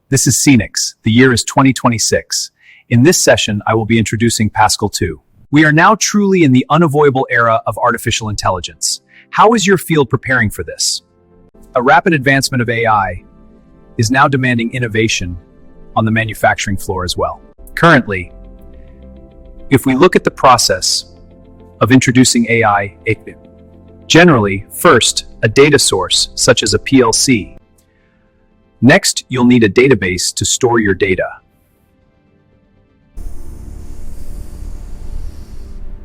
This is Cnix. The year is 2026. In this session, I will be introducing Pascal2. We are now truly in the unavoidable era of artificial intelligence. How is your field preparing for this? A rapid advancement of AI is now demanding innovation on the manufacturing floor as well. Currently, if we look at the process of introducing AI, generally, first, a data source, such as a PLC. Next, you'll need a database to store your data.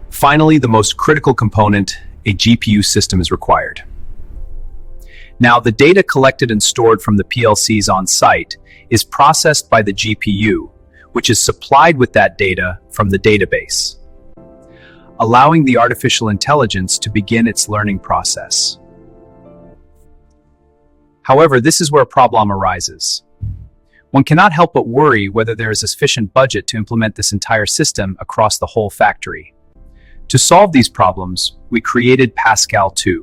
Finally, the most critical component, a GPU system, is required. Now, the data collected and stored from the PLCs on site is processed by the GPU, which is supplied with that data from the database, allowing the artificial intelligence to begin its learning process. However, this is where a problem arises. One cannot help but worry whether there is a sufficient budget to implement this entire system across the whole factory. To solve these problems, we created Pascal2.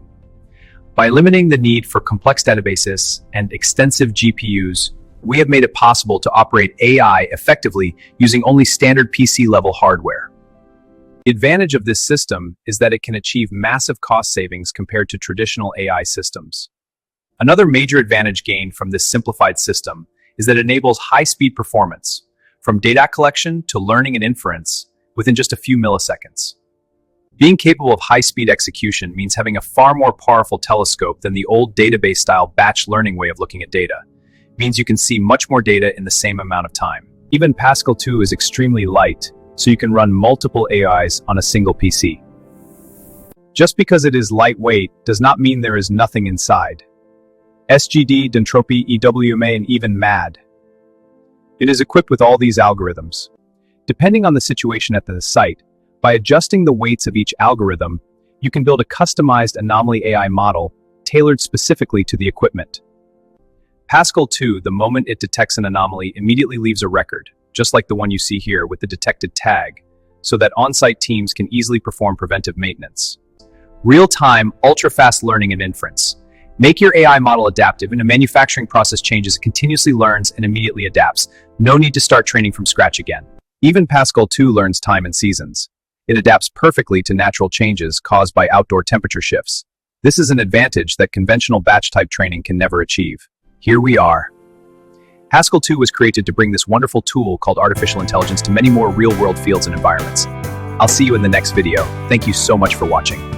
By limiting the need for complex databases and extensive GPUs, we have made it possible to operate AI effectively using only standard PC-level hardware. The advantage of this system is that it can achieve massive cost savings compared to traditional AI systems. Another major advantage gained from this simplified system is that it enables high-speed performance, from data collection to learning and inference, within just a few milliseconds. Being capable of high-speed execution means having a far more powerful telescope than the old database-style batch learning way of looking at data. It means you can see much more data in the same amount of time. Even Pascal2 is extremely light, so you can run multiple AIs on a single PC. Just because it is lightweight does not mean there is nothing inside. SGD, Dentropy, EWMA, and even MAD. It is equipped with all these algorithms. Depending on the situation at the site, by adjusting the weights of each algorithm, you can build a customized anomaly AI model tailored specifically to the equipment. Pascal2, the moment it detects an anomaly, immediately leaves a record, just like the one you see here with the detected tag, so that on-site teams can easily perform preventive maintenance. Real-time, ultra-fast learning and inference. Make your AI model adaptive, and a manufacturing process changes, it continuously learns and immediately adapts. No need to start training from scratch again. Even Pascal2 learns time and seasons. It adapts perfectly to natural changes caused by outdoor temperature shifts. This is an advantage that conventional batch-type training can never achieve. Here we are. Pascal2 was created to bring this wonderful tool called artificial intelligence to many more real-world fields and environments. I'll see you in the next video. Thank you so much for watching.